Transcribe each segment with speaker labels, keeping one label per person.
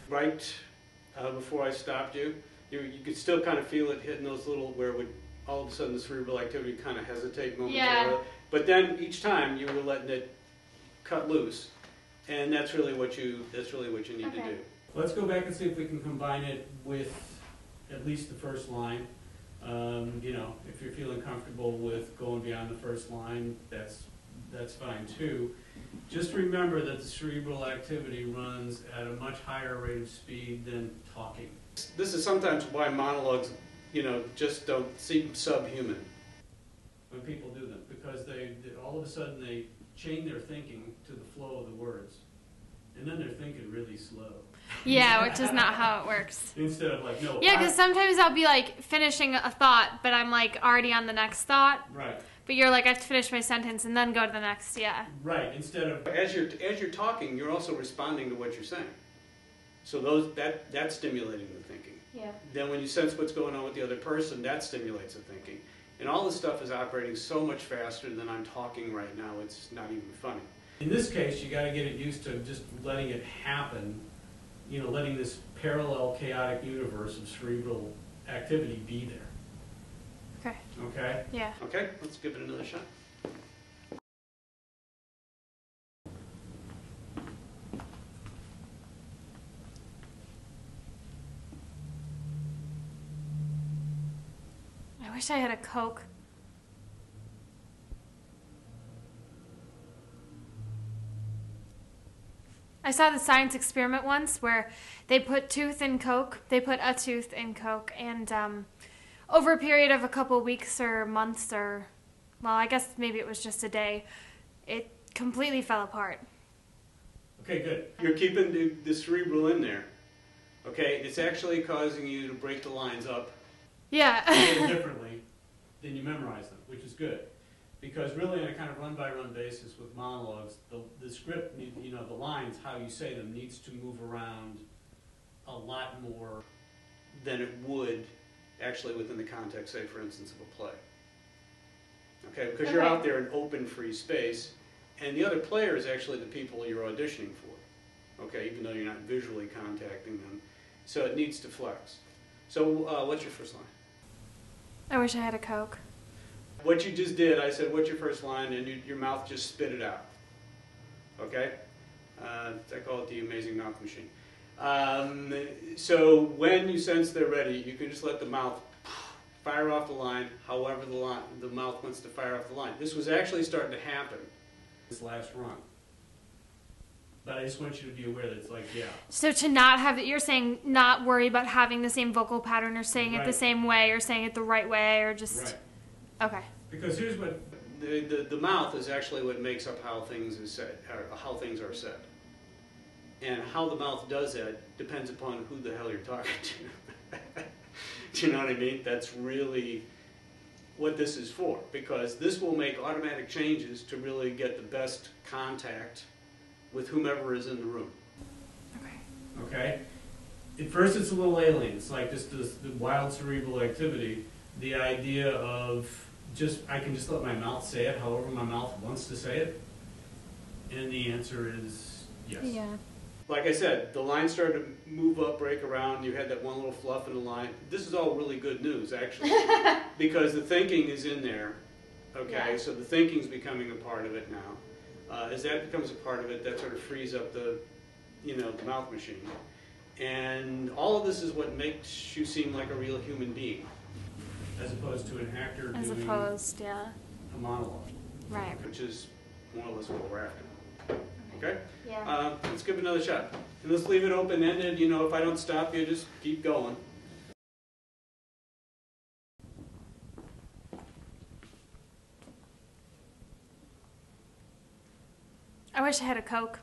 Speaker 1: right before I stopped you, you could still kind of feel it hitting those little, where it would all of a sudden the cerebral activity kind of hesitate momentarily.
Speaker 2: Yeah.
Speaker 1: But then each time you were letting it cut loose, and that's really what you need to do. Let's go back and see if we can combine it with at least the first line. You know, if you're feeling comfortable with going beyond the first line, that's fine too. Just remember that the cerebral activity runs at a much higher rate of speed than talking. This is sometimes why monologues, you know, just don't seem subhuman when people do them, because they all of a sudden they chain their thinking to the flow of the words, and then they're thinking really slow.
Speaker 2: Yeah, which is not how it works.
Speaker 1: Instead of like, no.
Speaker 2: Yeah, because sometimes I'll be like finishing a thought, but I'm like already on the next thought.
Speaker 1: Right.
Speaker 2: But you're like, I have to finish my sentence and then go to the next, yeah.
Speaker 1: Right. Instead of, as you're talking, you're also responding to what you're saying. So that's stimulating the thinking.
Speaker 2: Yeah.
Speaker 1: Then when you sense what's going on with the other person, that stimulates the thinking. And all this stuff is operating so much faster than I'm talking right now, it's not even funny. In this case, you got to get it used to just letting it happen, you know, letting this parallel chaotic universe of cerebral activity be there.
Speaker 2: Okay.
Speaker 1: Okay?
Speaker 2: Yeah.
Speaker 1: Okay, let's give it another shot.
Speaker 2: I wish I had a Coke. I saw the science experiment once where they put a tooth in Coke, and over a period of a couple weeks or months, or, well, I guess maybe it was just a day, it completely fell apart.
Speaker 1: Okay, good. You're keeping the cerebral in there. Okay, it's actually causing you to break the lines up.
Speaker 2: Yeah.
Speaker 1: A little differently than you memorize them, which is good. Because really, on a kind of run-by-run basis with monologues, the script, you know, the lines, how you say them, needs to move around a lot more than it would actually within the context, say, for instance, of a play. Okay, because you're out there in open, free space, and the other player is actually the people you're auditioning for. Okay, even though you're not visually contacting them, so it needs to flex. So, what's your first line?
Speaker 2: I wish I had a Coke.
Speaker 1: What you just did, I said, what's your first line, and your mouth just spit it out. Okay? I call it the amazing mouth machine. So when you sense they're ready, you can just let the mouth fire off the line, however the mouth wants to fire off the line. This was actually starting to happen this last run. But I just want you to be aware that it's like, yeah.
Speaker 2: So to not have it, you're saying not worry about having the same vocal pattern or saying it the same way or saying it the right way or just...
Speaker 1: Right.
Speaker 2: Okay.
Speaker 1: Because here's what, the mouth is actually what makes up how things is said, or how things are said. And how the mouth does that depends upon who the hell you're talking to. Do you know what I mean? That's really what this is for, because this will make automatic changes to really get the best contact with whomever is in the room.
Speaker 2: Okay.
Speaker 1: Okay? At first it's a little alien. It's like this the wild cerebral activity, the idea of I can just let my mouth say it however my mouth wants to say it. And the answer is yes.
Speaker 2: Yeah.
Speaker 1: Like I said, the line started to move up, break around, you had that one little fluff in the line. This is all really good news, actually, because the thinking is in there, okay? Yeah. So the thinking's becoming a part of it now. As that becomes a part of it, that sort of frees up the mouth machine. And all of this is what makes you seem like a real human being, as opposed to an actor doing a monologue.
Speaker 2: Right.
Speaker 1: Which is more or less what we're after. Okay?
Speaker 2: Yeah.
Speaker 1: Let's give it another shot. And let's leave it open-ended. You know, if I don't stop you, just keep going.
Speaker 2: I wish I had a Coke.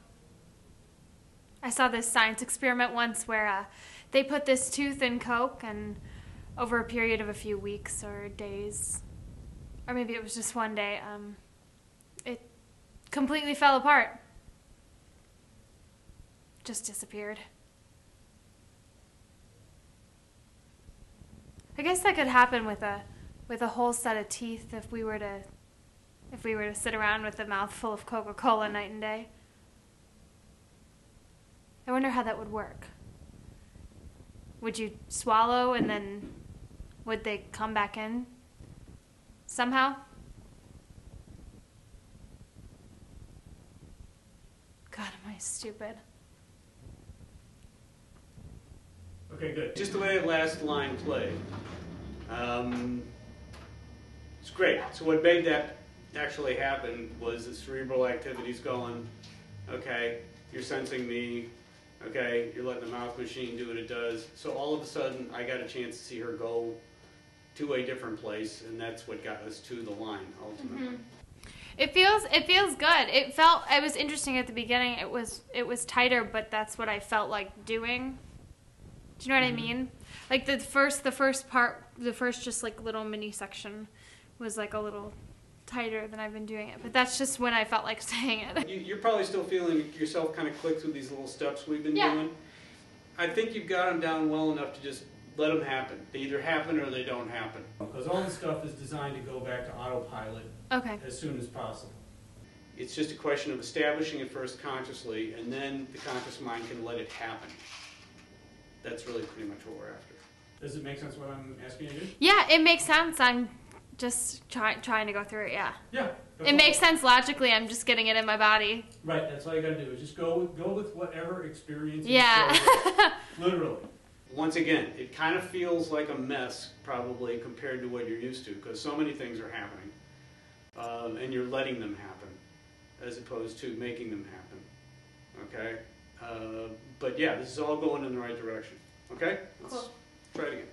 Speaker 2: I saw this science experiment once where they put this tooth in Coke, and over a period of a few weeks or days, or maybe it was just one day, it completely fell apart. Just disappeared. I guess that could happen with a whole set of teeth if we were to sit around with a mouthful of Coca-Cola night and day. I wonder how that would work. would you swallow and then would they come back in somehow? God, am I stupid?
Speaker 1: Okay, good. Just the way that last line played. It's great. So what made that actually happen was the cerebral activities going, okay, you're sensing me, okay, you're letting the mouth machine do what it does. So all of a sudden, I got a chance to see her go to a different place, and that's what got us to the line, ultimately.
Speaker 2: Mm-hmm. It feels good. It was interesting at the beginning. It was tighter, but that's what I felt like doing. Do you know what I mean? Like the first part, the first just like little mini section was like a little tighter than I've been doing it. But that's just when I felt like saying it.
Speaker 1: You're probably still feeling yourself kind of click through these little steps we've been doing. I think you've got them down well enough to just let them happen. They either happen or they don't happen. Because all this stuff is designed to go back to autopilot as soon as possible. It's just a question of establishing it first consciously, and then the conscious mind can let it happen. That's really pretty much what we're after. Does it make sense what I'm asking you to do?
Speaker 2: Yeah, it makes sense. I'm just trying to go through it, yeah.
Speaker 1: Yeah.
Speaker 2: It makes sense logically. I'm just getting it in my body.
Speaker 1: Right, that's all you got to do is just go with whatever experience literally. Once again, it kind of feels like a mess probably compared to what you're used to because so many things are happening and you're letting them happen as opposed to making them happen. Okay? But yeah, this is all going in the right direction. Okay? Let's try it again.